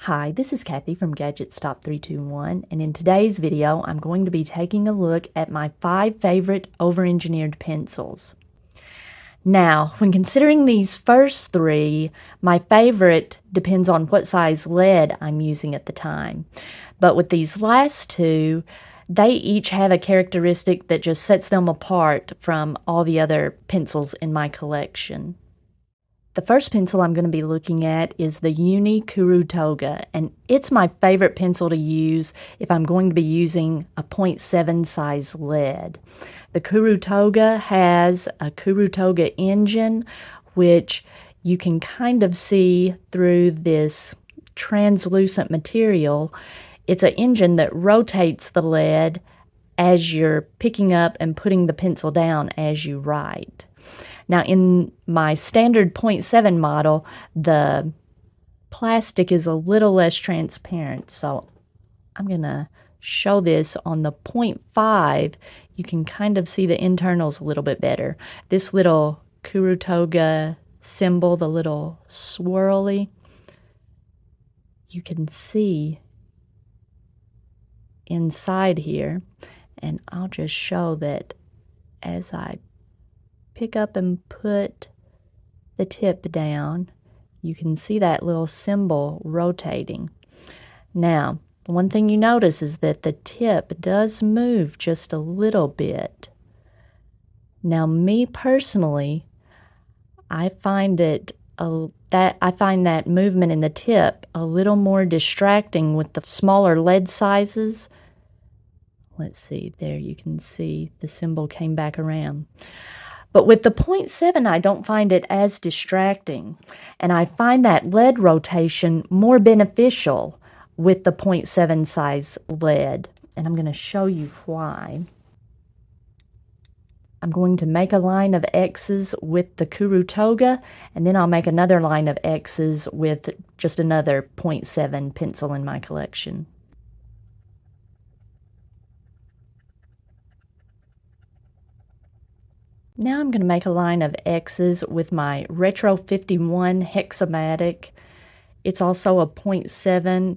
Hi, this is Kathy from Gadgets Top 321, and in today's video, I'm going to be taking a look at my 5 favorite over-engineered pencils. Now, when considering these first 3, my favorite depends on what size lead I'm using at the time. But with these last 2, they each have a characteristic that just sets them apart from all the other pencils in my collection. The first pencil I'm going to be looking at is the Uni Kuru Toga, and it's my favorite pencil to use if I'm going to be using a 0.7 size lead. The Kuru Toga has a Kuru Toga engine, which you can kind of see through this translucent material. It's an engine that rotates the lead as you're picking up and putting the pencil down as you write. Now, in my standard 0.7 model, the plastic is a little less transparent, so I'm going to show this on the 0.5. You can kind of see the internals a little bit better. This little Kuru Toga symbol, the little swirly, you can see inside here, and I'll just show that as I pick up and put the tip down, you can see that little symbol rotating. Now, one thing you notice is that the tip does move just a little bit. Now, me personally, I find that movement in the tip a little more distracting with the smaller lead sizes. Let's see, there you can see the symbol came back around. But with the 0.7, I don't find it as distracting, and I find that lead rotation more beneficial with the 0.7 size lead, and I'm going to show you why. I'm going to make a line of X's with the Kuru Toga, and then I'll make another line of X's with just another 0.7 pencil in my collection. Now I'm going to make a line of X's with my Retro 51 Hexamatic. It's also a 0.7.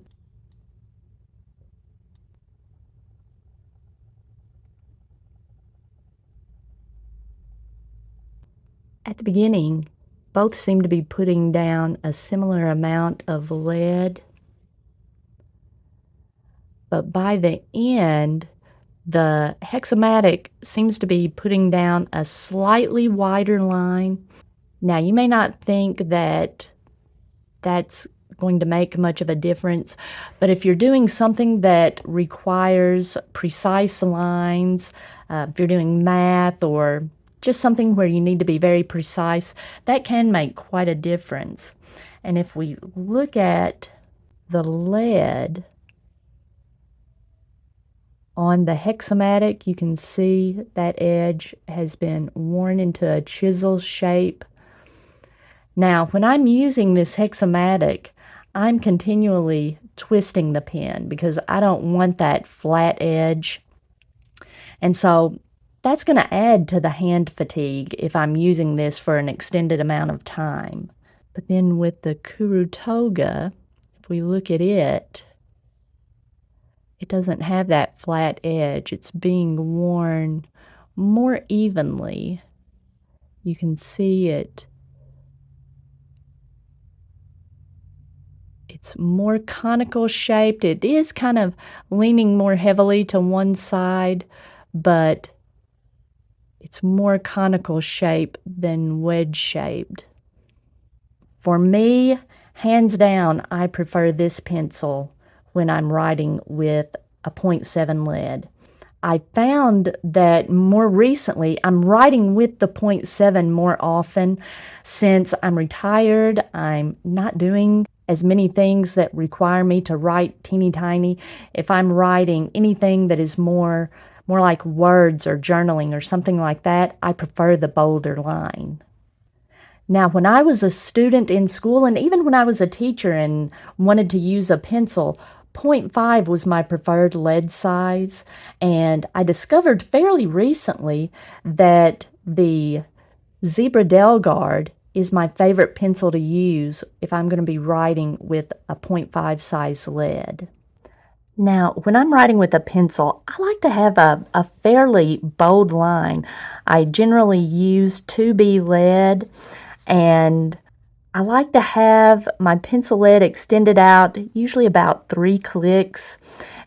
At the beginning, both seem to be putting down a similar amount of lead, but by the end, the Hexamatic seems to be putting down a slightly wider line. Now, you may not think that that's going to make much of a difference, but if you're doing something that requires precise lines, if you're doing math or just something where you need to be very precise, that can make quite a difference. And if we look at the lead on the Hexamatic, you can see that edge has been worn into a chisel shape. Now, when I'm using this Hexamatic, I'm continually twisting the pen because I don't want that flat edge. And so that's going to add to the hand fatigue if I'm using this for an extended amount of time. But then with the Kuru Toga, if we look at it, it doesn't have that flat edge. It's being worn more evenly. You can see it. It's more conical shaped. It is kind of leaning more heavily to one side, but it's more conical shape than wedge shaped. For me, hands down, I prefer this pencil when I'm writing with a 0.7 lead. I found that more recently I'm writing with the 0.7 more often since I'm retired. I'm not doing as many things that require me to write teeny tiny. If I'm writing anything that is more like words or journaling or something like that, I prefer the bolder line. Now, when I was a student in school, and even when I was a teacher and wanted to use a pencil, 0.5 was my preferred lead size, and I discovered fairly recently that the Zebra Delguard is my favorite pencil to use if I'm going to be writing with a 0.5 size lead. Now, when I'm writing with a pencil, I like to have a fairly bold line. I generally use 2B lead, and I like to have my pencil lead extended out, usually about 3 clicks.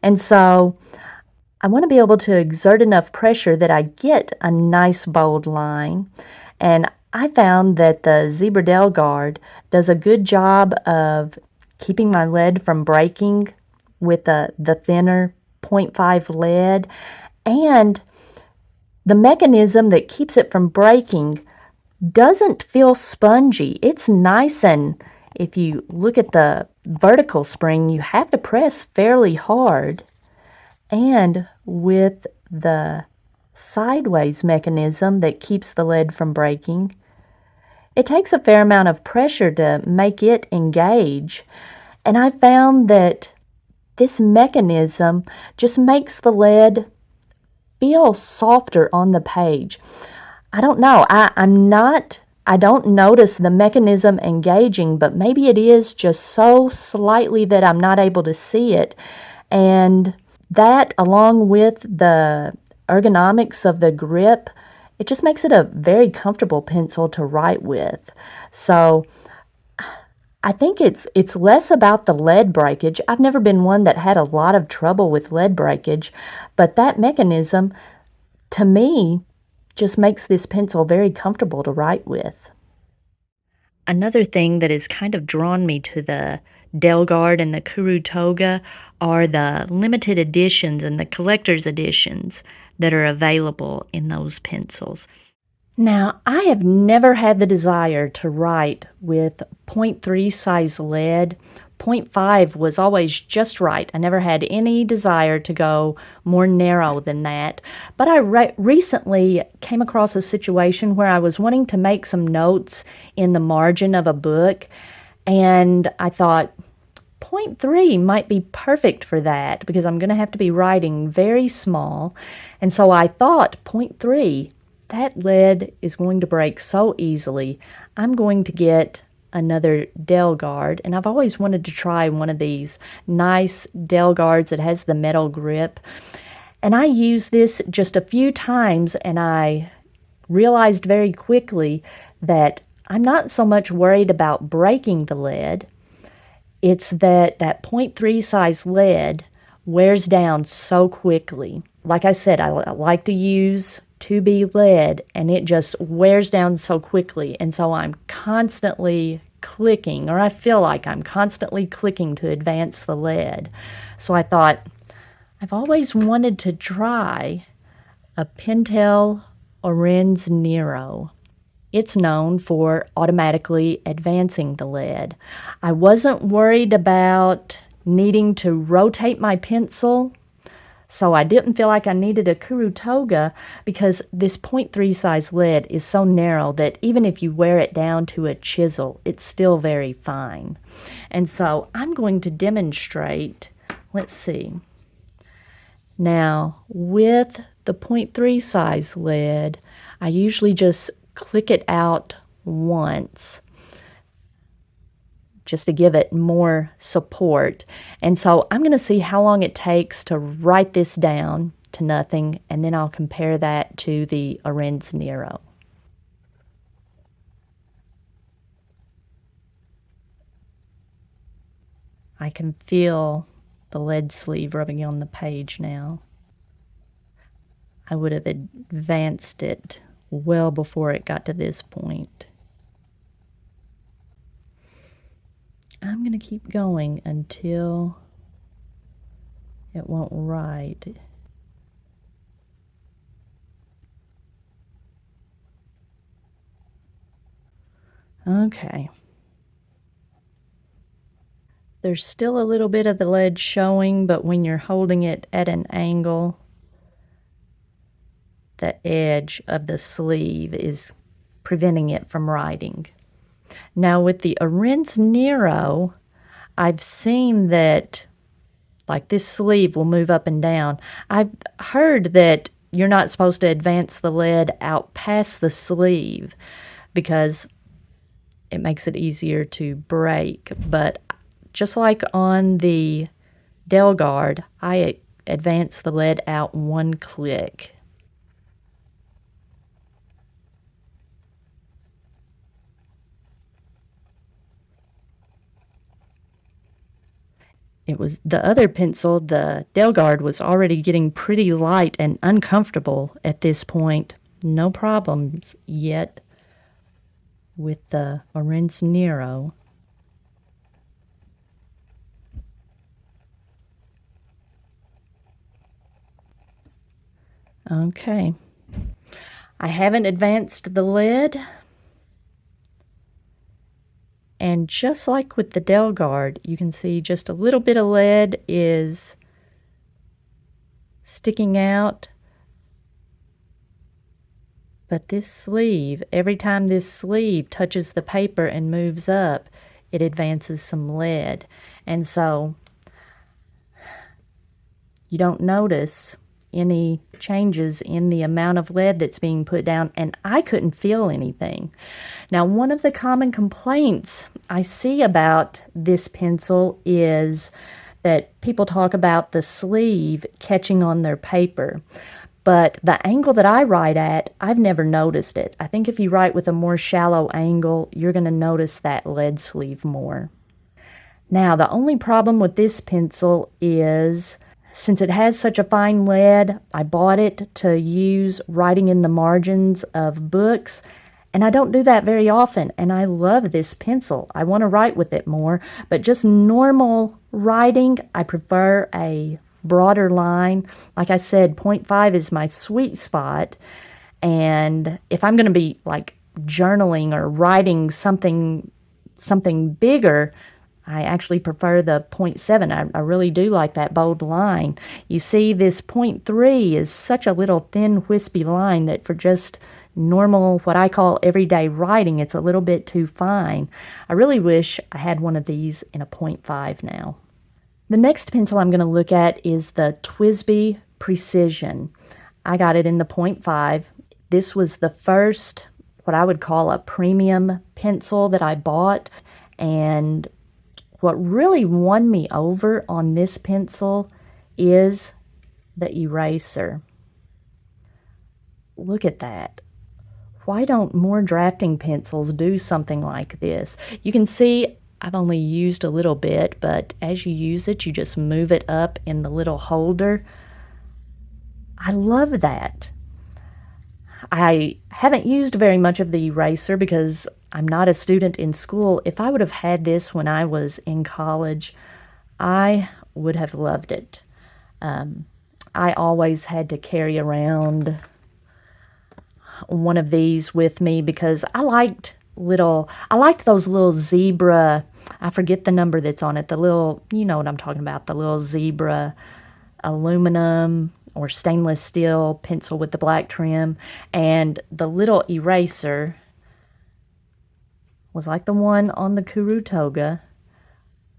And so I want to be able to exert enough pressure that I get a nice bold line. And I found that the Zebra Delguard does a good job of keeping my lead from breaking with the thinner 0.5 lead. And the mechanism that keeps it from breaking doesn't feel spongy. It's nice, and if you look at the vertical spring, you have to press fairly hard. And with the sideways mechanism that keeps the lead from breaking, it takes a fair amount of pressure to make it engage. And I found that this mechanism just makes the lead feel softer on the page. I don't know. I don't notice the mechanism engaging, but maybe it is just so slightly that I'm not able to see it. And that, along with the ergonomics of the grip, it just makes it a very comfortable pencil to write with. So I think it's less about the lead breakage. I've never been one that had a lot of trouble with lead breakage, but that mechanism, to me, just makes this pencil very comfortable to write with. Another thing that has kind of drawn me to the Delguard and the Kuru Toga are the limited editions and the collector's editions that are available in those pencils. Now, I have never had the desire to write with 0.3 size lead. 0.5 was always just right. I never had any desire to go more narrow than that. But I recently came across a situation where I was wanting to make some notes in the margin of a book, and I thought 0.3 might be perfect for that because I'm going to have to be writing very small. And so I thought 0.3, that lead is going to break so easily. I'm going to get another Delguard, and I've always wanted to try one of these nice Delguards that has the metal grip. And I used this just a few times, and I realized very quickly that I'm not so much worried about breaking the lead. It's that 0.3 size lead wears down so quickly. Like I said, I like to use 2B lead, and it just wears down so quickly. And so I'm constantly clicking, or I feel like I'm constantly clicking to advance the lead. So I thought, I've always wanted to try a Pentel Orenz Nero. It's known for automatically advancing the lead. I wasn't worried about needing to rotate my pencil, so I didn't feel like I needed a Kuru Toga because this 0.3 size lead is so narrow that even if you wear it down to a chisel, it's still very fine. And so I'm going to demonstrate, let's see. Now, with the 0.3 size lead, I usually just click it out once just to give it more support. And so I'm going to see how long it takes to write this down to nothing, and then I'll compare that to the Orenz Nero. I can feel the lead sleeve rubbing on the page now. I would have advanced it well before it got to this point. I'm going to keep going until it won't write. Okay. There's still a little bit of the lead showing, but when you're holding it at an angle, the edge of the sleeve is preventing it from writing. Now with the Orenz Nero, I've seen that like this sleeve will move up and down. I've heard that you're not supposed to advance the lead out past the sleeve because it makes it easier to break. But just like on the Delguard, I advance the lead out one click. It was the other pencil, the Delguard, was already getting pretty light and uncomfortable at this point. No problems yet with the Orenz Nero. Okay. I haven't advanced the lead. And just like with the Delguard, you can see just a little bit of lead is sticking out. But this sleeve, every time this sleeve touches the paper and moves up, it advances some lead. And so you don't notice any changes in the amount of lead that's being put down, and I couldn't feel anything. Now, one of the common complaints I see about this pencil is that people talk about the sleeve catching on their paper. But the angle that I write at, I've never noticed it. I think if you write with a more shallow angle, you're going to notice that lead sleeve more. Now, the only problem with this pencil is, since it has such a fine lead, I bought it to use writing in the margins of books, and I don't do that very often, and I love this pencil. I want to write with it more, but just normal writing, I prefer a broader line. Like I said, 0.5 is my sweet spot, and if I'm going to be like journaling or writing something bigger, I actually prefer the 0.7. I really do like that bold line. You see, this 0.3 is such a little thin, wispy line that for just normal, what I call everyday writing, it's a little bit too fine. I really wish I had one of these in a 0.5 now. The next pencil I'm going to look at is the TWSBI Precision. I got it in the 0.5. This was the first, what I would call a premium pencil that I bought, and what really won me over on this pencil is the eraser. Look at that. Why don't more drafting pencils do something like this? You can see I've only used a little bit, but as you use it, you just move it up in the little holder. I love that. I haven't used very much of the eraser because I'm not a student in school. If I would have had this when I was in college, I would have loved it. I always had to carry around one of these with me because I liked those little zebra, I forget the number that's on it, the little, you know what I'm talking about, the little zebra aluminum or stainless steel pencil with the black trim. And the little eraser was like the one on the Kuru Toga.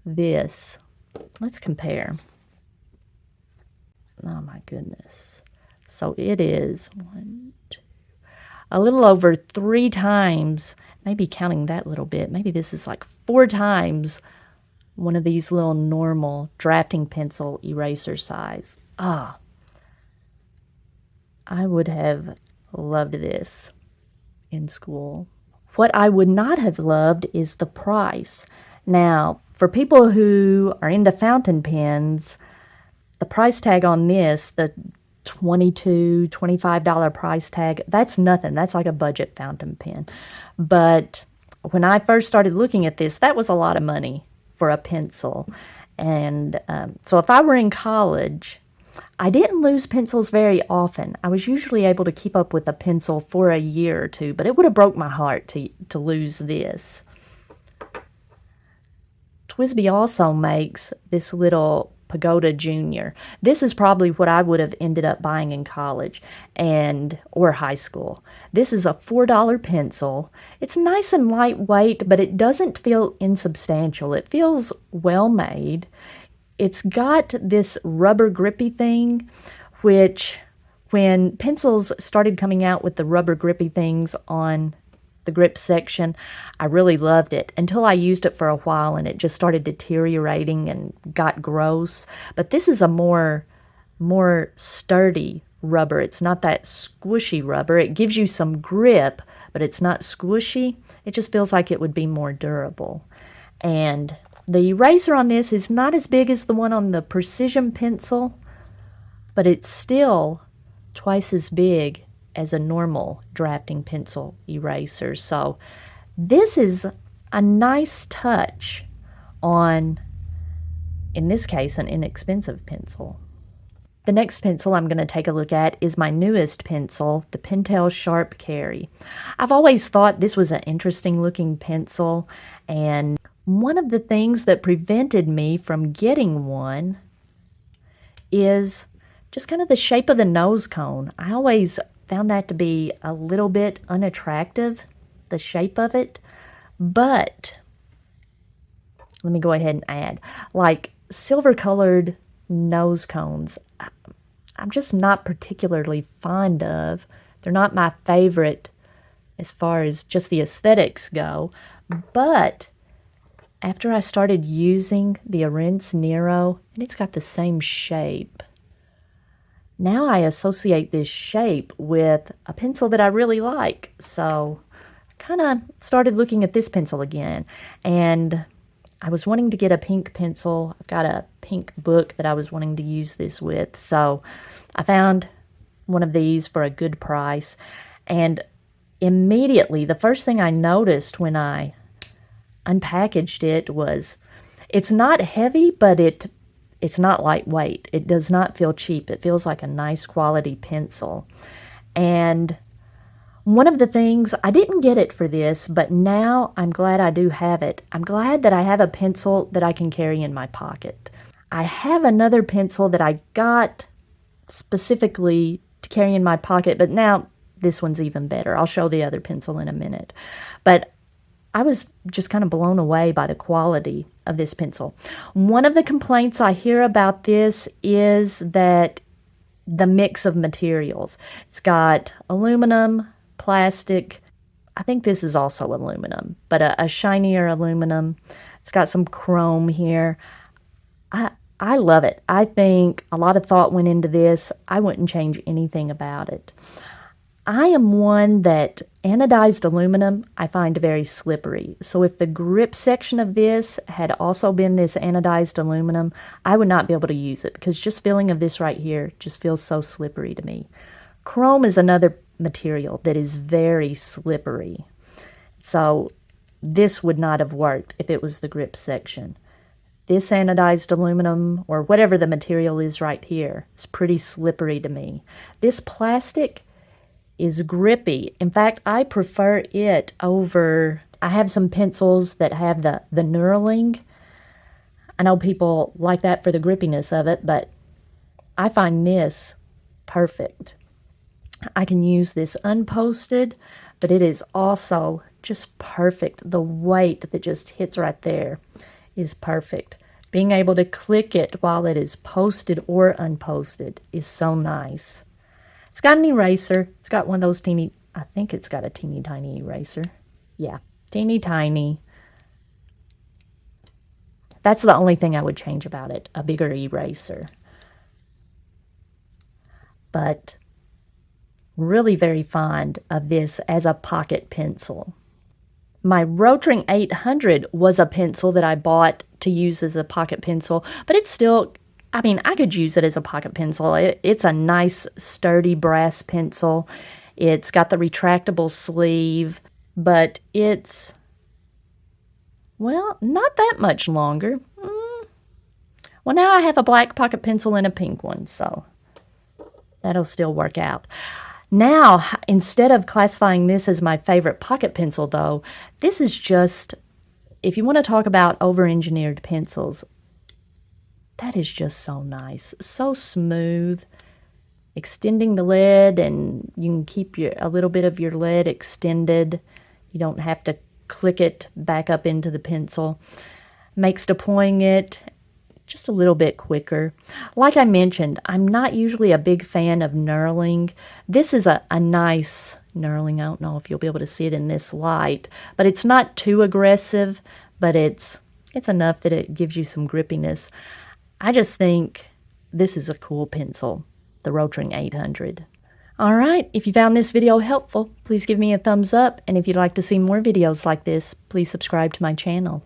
This, let's compare. Oh my goodness. So it is a little over 3 times, maybe counting that little bit, maybe this is like 4 times one of these little normal drafting pencil eraser size. I would have loved this in school. What I would not have loved is the price. Now, for people who are into fountain pens, the price tag on this, the $22, $25 price tag, that's nothing. That's like a budget fountain pen. But when I first started looking at this, that was a lot of money for a pencil. And so if I were in college, I didn't lose pencils very often. I was usually able to keep up with a pencil for a year or two, but it would have broke my heart to lose this. TWSBI also makes this little Pagoda Junior. This is probably what I would have ended up buying in college or high school. This is a $4 pencil. It's nice and lightweight, but it doesn't feel insubstantial. It feels well made. It's got this rubber grippy thing, which when pencils started coming out with the rubber grippy things on the grip section. I really loved it until I used it for a while and it just started deteriorating and got gross. But this is a more sturdy rubber. It's not that squishy rubber. It gives you some grip, but it's not squishy. It just feels like it would be more durable. And the eraser on this is not as big as the one on the Precision Pencil, but it's still twice as big as a normal drafting pencil eraser. So this is a nice touch on, in this case, an inexpensive pencil. The next pencil I'm going to take a look at is my newest pencil, the Pentel Sharp Kerry. I've always thought this was an interesting looking pencil, and one of the things that prevented me from getting one is just kind of the shape of the nose cone. I always found that to be a little bit unattractive, the shape of it. But let me go ahead and add, like silver colored nose cones, I'm just not particularly fond of. They're not my favorite as far as just the aesthetics go. But after I started using the Orenz Nero, and it's got the same shape, now I associate this shape with a pencil that I really like. So I kind of started looking at this pencil again. And I was wanting to get a pink pencil. I've got a pink book that I was wanting to use this with. So I found one of these for a good price. And immediately, the first thing I noticed when I unpackaged it was it's not heavy, but it's not lightweight. It does not feel cheap. It feels like a nice quality pencil. And one of the things, I didn't get it for this, but now I'm glad I do have it. I'm glad that I have a pencil that I can carry in my pocket. I have another pencil that I got specifically to carry in my pocket, but now this one's even better. I'll show the other pencil in a minute. But I was just kind of blown away by the quality of this pencil. One of the complaints I hear about this is that the mix of materials. It's got aluminum, plastic. I think this is also aluminum, but a shinier aluminum. It's got some chrome here. I love it. I think a lot of thought went into this. I wouldn't change anything about it. I am one that anodized aluminum I find very slippery. So if the grip section of this had also been this anodized aluminum, I would not be able to use it because just feeling of this right here just feels so slippery to me. Chrome is another material that is very slippery. So this would not have worked if it was the grip section. This anodized aluminum, or whatever the material is right here, is pretty slippery to me. This plastic is grippy. In fact, I prefer it over, I have some pencils that have the knurling. I know people like that for the grippiness of it, but I find this perfect. I can use this unposted, but it is also just perfect. The weight that just hits right there is perfect. Being able to click it while it is posted or unposted is so nice. It's got an eraser. It's got one of those teeny, I think it's got a teeny tiny eraser. Yeah, teeny tiny. That's the only thing I would change about it, a bigger eraser. But really very fond of this as a pocket pencil. My Rotring 800 was a pencil that I bought to use as a pocket pencil, but it's still, I mean, I could use it as a pocket pencil. It's a nice, sturdy brass pencil. It's got the retractable sleeve, but it's, well, not that much longer. Well, now I have a black pocket pencil and a pink one, so that'll still work out. Now, instead of classifying this as my favorite pocket pencil, though, this is just, if you want to talk about over-engineered pencils, that is just so nice, so smooth. Extending the lead, and you can keep a little bit of your lead extended. You don't have to click it back up into the pencil. Makes deploying it just a little bit quicker. Like I mentioned, I'm not usually a big fan of knurling. This is a nice knurling. I don't know if you'll be able to see it in this light, but it's not too aggressive, but it's enough that it gives you some grippiness. I just think this is a cool pencil, the Rotring 800. All right, if you found this video helpful, please give me a thumbs up, and if you'd like to see more videos like this, please subscribe to my channel.